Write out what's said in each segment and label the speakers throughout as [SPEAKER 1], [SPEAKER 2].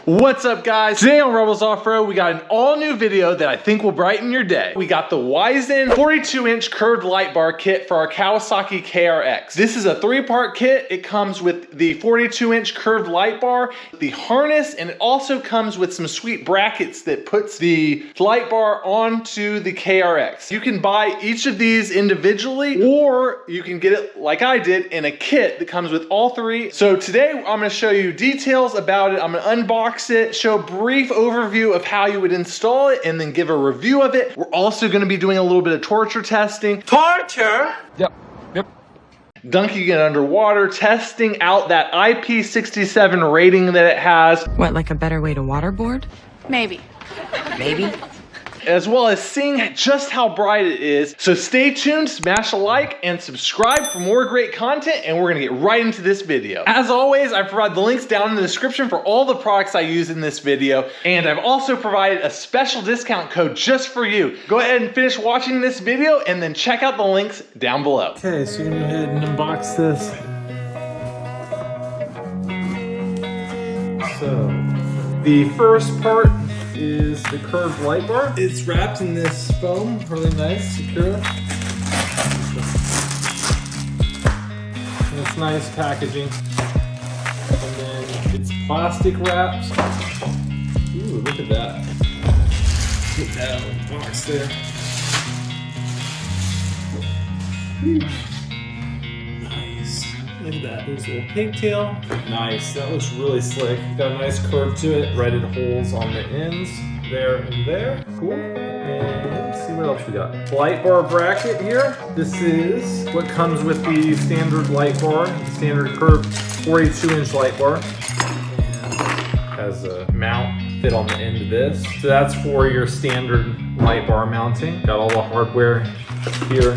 [SPEAKER 1] What's up, guys? Today on Rebels Off-Road, we got an all-new video that I think will brighten your day. We got the Weisen 42-inch curved light bar kit for our Kawasaki KRX. This is a 3-part kit. It comes with the 42-inch curved light bar, the harness, and it also comes with some sweet brackets that puts the light bar onto the KRX. You can buy each of these individually, or you can get it like I did in a kit that comes with all three. So today I'm going to show you details about it. I'm going to unbox it, show a brief overview of how you would install it, and then give a review of it. We're also going to be doing a little bit of torture testing.
[SPEAKER 2] Torture?
[SPEAKER 1] Yep. Dunking it underwater, testing out that IP67 rating that it has.
[SPEAKER 3] What, like a better way to waterboard?
[SPEAKER 2] Maybe.
[SPEAKER 1] As well as seeing just how bright it is. So stay tuned, smash a like, and subscribe for more great content, and we're gonna get right into this video. As always, I provide the links down in the description for all the products I use in this video, and I've also provided a special discount code just for you. Go ahead and finish watching this video, and then check out the links down below.
[SPEAKER 4] Okay, so we're gonna go ahead and unbox this. So, the first part is the curved light bar. It's wrapped in this foam, really nice, secure. And it's nice packaging. And then it's plastic wrapped. Ooh, look at that. Get that out of the box there. Nice. Look at that, there's a little pigtail. Nice, that looks really slick. Got a nice curve to it, threaded holes on the ends, there and there. Cool. And let's see what else we got. Light bar bracket here. This is what comes with the standard light bar, the standard curved 42-inch light bar. And has a mount fit on the end of this. So that's for your standard light bar mounting. Got all the hardware here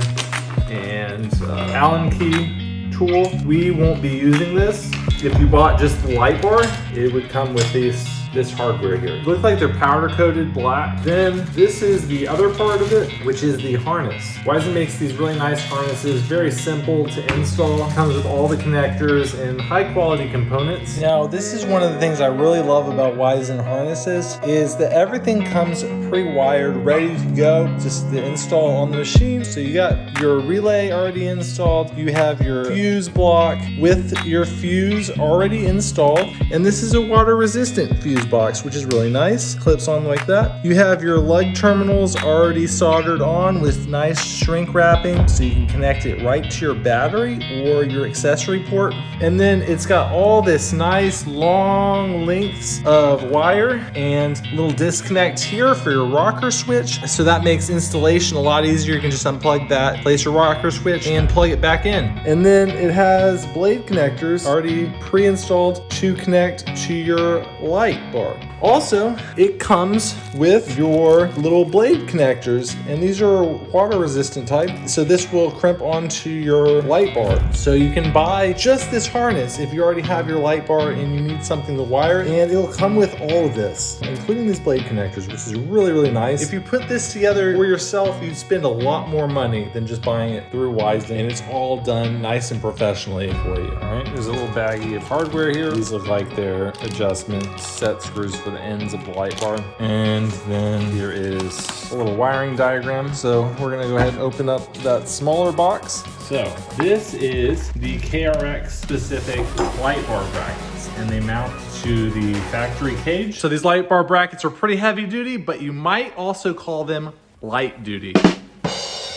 [SPEAKER 4] and Allen key tool. We won't be using this. If you bought just the light bar, it would come with this hardware here. Look like they're powder coated black. Then this is the other part of it, which is the harness. Weisen makes these really nice harnesses, very simple to install. Comes with all the connectors and high quality components. Now, this is one of the things I really love about Weisen harnesses is that everything comes pre-wired, ready to go, just to install on the machine. So you got your relay already installed. You have your fuse block with your fuse already installed. And this is a water resistant fuse box, which is really nice. Clips on like that. You have your lug terminals already soldered on with nice shrink wrapping, so you can connect it right to your battery or your accessory port. And then it's got all this nice long lengths of wire and little disconnect here for your rocker switch. So that makes installation a lot easier. You can just unplug that, place your rocker switch, and plug it back in. And then it has blade connectors already pre-installed to connect to your light bar. Also, it comes with your little blade connectors, and these are water resistant type, so this will crimp onto your light bar. So you can buy just this harness if you already have your light bar and you need something to wire, and it'll come with all of this, including these blade connectors, which is really, really nice. If you put this together for yourself, you'd spend a lot more money than just buying it through Weisen, and it's all done nice and professionally for you. All right, there's a little baggie of hardware here. These look like they're adjustment set screws for the ends of the light bar. And then here is a little wiring diagram. So we're gonna go ahead and open up that smaller box. So this is the KRX specific light bar brackets, and they mount to the factory cage. So these light bar brackets are pretty heavy duty, but you might also call them light duty.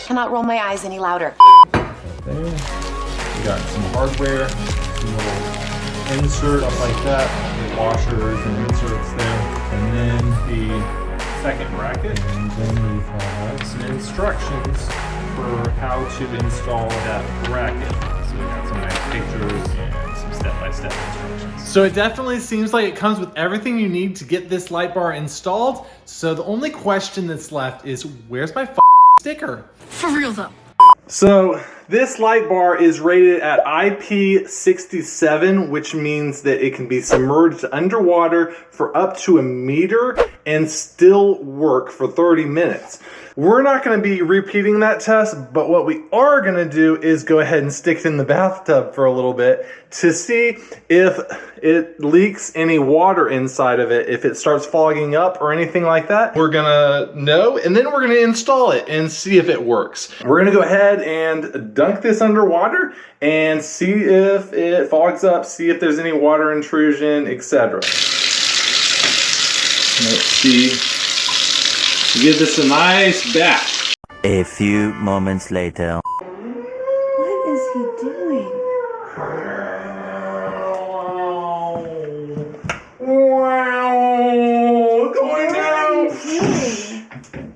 [SPEAKER 5] Cannot roll my eyes any louder.
[SPEAKER 4] Right there. We got some hardware, some little inserts like that, washers and inserts there, and then the second bracket, and then we have some instructions for how to install that bracket. So we got some nice pictures and some step-by-step instructions.
[SPEAKER 1] So it definitely seems like it comes with everything you need to get this light bar installed. So the only question that's left is, where's my sticker?
[SPEAKER 2] For real though.
[SPEAKER 1] So This light bar is rated at IP67, which means that it can be submerged underwater for up to a meter and still work for 30 minutes. We're not going to be repeating that test, but what we are going to do is go ahead and stick it in the bathtub for a little bit to see if it leaks any water inside of it, if it starts fogging up or anything like that. We're going to know, and then we're going to install it and see if it works. We're going to go ahead and dunk this underwater and see if it fogs up, see if there's any water intrusion, etc. Let's see. Give this a nice bath.
[SPEAKER 2] A few moments later.
[SPEAKER 6] What is he doing?
[SPEAKER 1] Wow, going down.
[SPEAKER 6] What are you doing?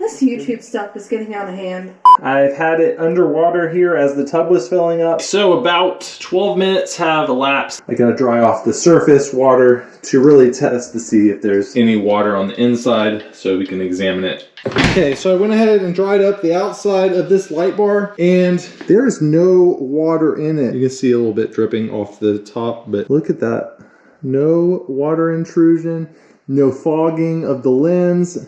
[SPEAKER 6] This YouTube stuff is getting out of hand.
[SPEAKER 1] I've had it underwater here as the tub was filling up. So about 12 minutes have elapsed. I gotta dry off the surface water to really test to see if there's any water on the inside so we can examine it. Okay, so I went ahead and dried up the outside of this light bar and there's no water in it. You can see a little bit dripping off the top, but look at that. No water intrusion, no fogging of the lens.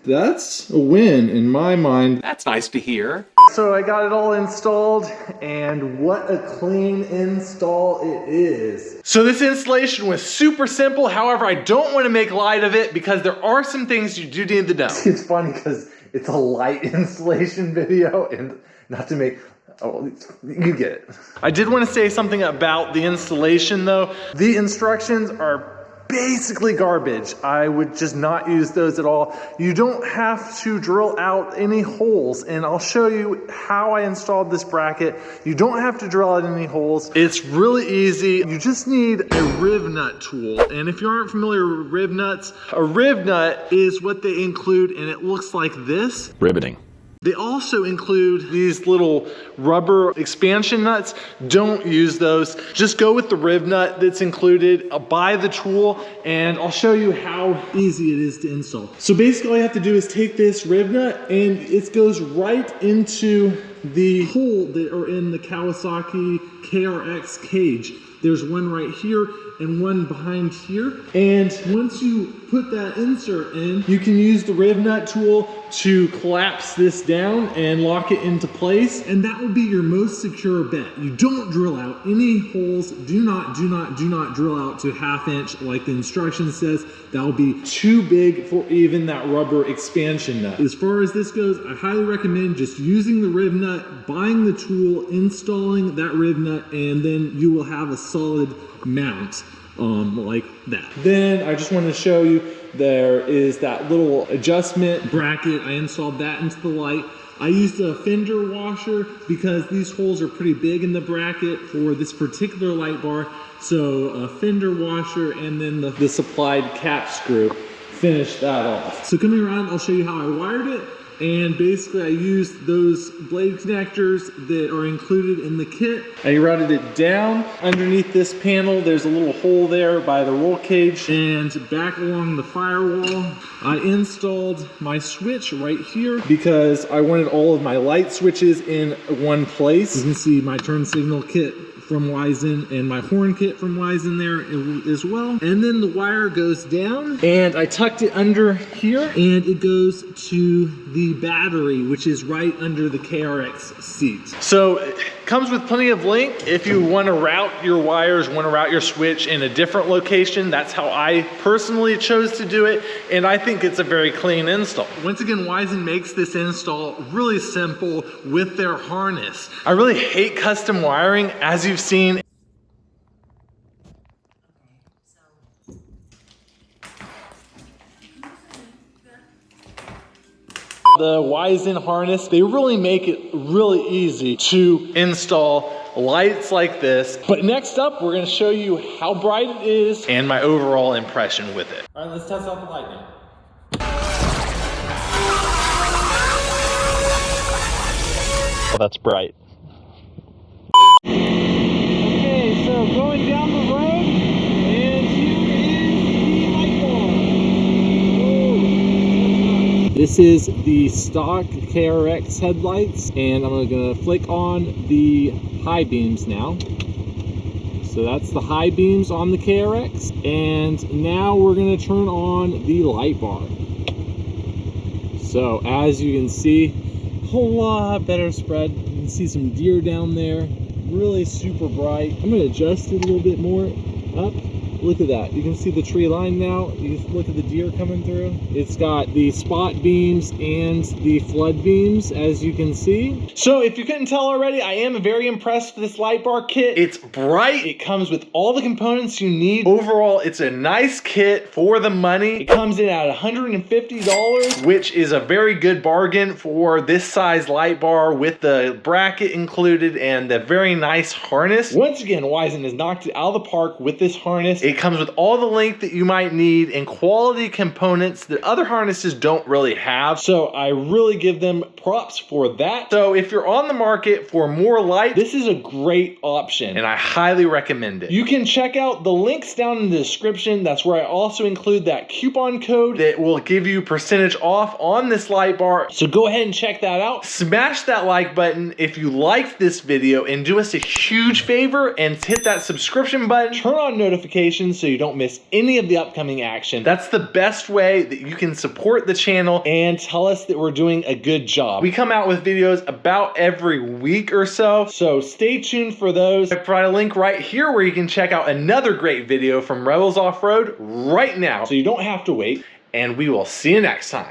[SPEAKER 1] That's a win in my mind.
[SPEAKER 7] That's nice to hear.
[SPEAKER 1] So I got it all installed, and what a clean install it is. So this installation was super simple. However, I don't want to make light of it because there are some things you do need to know. It's funny because it's a light installation video, and not to make, oh, you get it. I did want to say something about the installation though. The instructions are basically garbage. I would just not use those at all. You don't have to drill out any holes, and I'll show you how I installed this bracket. You don't have to drill out any holes. It's really easy. You just need a riv nut tool, and if you aren't familiar with riv nuts, a riv nut is what they include, and it looks like this.
[SPEAKER 7] Riveting.
[SPEAKER 1] They also include these little rubber expansion nuts. Don't use those. Just go with the riv nut that's included. Buy the tool and I'll show you how easy it is to install. So basically all you have to do is take this riv nut and it goes right into the hole that are in the Kawasaki KRX cage. There's one right here and one behind here. And once you put that insert in, you can use the riv nut tool to collapse this down and lock it into place. And that will be your most secure bet. You don't drill out any holes. Do not drill out to 1/2 inch like the instruction says. That will be too big for even that rubber expansion nut. As far as this goes, I highly recommend just using the riv nut, buying the tool, installing that riv nut, and then you will have a solid mount like that. Then I just wanted to show you there is that little adjustment bracket. I installed that into the light. I used a fender washer because these holes are pretty big in the bracket for this particular light bar. So a fender washer and then the supplied cap screw finish that off. So coming around, I'll show you how I wired it. And basically I used those blade connectors that are included in the kit. I routed it down. Underneath this panel, there's a little hole there by the roll cage. And back along the firewall, I installed my switch right here because I wanted all of my light switches in one place. You can see my turn signal kit from Weisen and my horn kit from Weisen there as well. And then the wire goes down and I tucked it under here and it goes to the battery, which is right under the KRX seat. So it comes with plenty of length. If you want to route your wires, want to route your switch in a different location, that's how I personally chose to do it. And I think it's a very clean install. Once again, Weisen makes this install really simple with their harness. I really hate custom wiring, as you've seen. The Weisen harness, they really make it really easy to install lights like this. But next up, we're gonna show you how bright it is and my overall impression with it.
[SPEAKER 4] All right, let's test out the light now.
[SPEAKER 7] Oh, that's bright.
[SPEAKER 1] Okay, so going down the road, and here is the light bar.
[SPEAKER 4] This is the stock KRX headlights, and I'm gonna flick on the high beams now. So that's the high beams on the KRX, and now we're gonna turn on the light bar. So as you can see, a whole lot better spread. You can see some deer down there, really super bright. I'm gonna adjust it a little bit more up. Look at that. You can see the tree line now. You can look at the deer coming through. It's got the spot beams and the flood beams, as you can see.
[SPEAKER 1] So if you couldn't tell already, I am very impressed with this light bar kit. It's bright. It comes with all the components you need. Overall, it's a nice kit for the money. It comes in at $150, which is a very good bargain for this size light bar with the bracket included and the very nice harness. Once again, Weisen has knocked it out of the park with this harness. It comes with all the length that you might need and quality components that other harnesses don't really have. So I really give them props for that. So if you're on the market for more light, this is a great option and I highly recommend it. You can check out the links down in the description. That's where I also include that coupon code that will give you percentage off on this light bar. So go ahead and check that out. Smash that like button if you liked this video, and do us a huge favor and hit that subscription button. Turn on notifications so you don't miss any of the upcoming action. That's the best way that you can support the channel and tell us that we're doing a good job. We come out with videos about every week or so stay tuned for those. I provide a link right here where you can check out another great video from Rebels Off-Road right now, so you don't have to wait, and we will see you next time.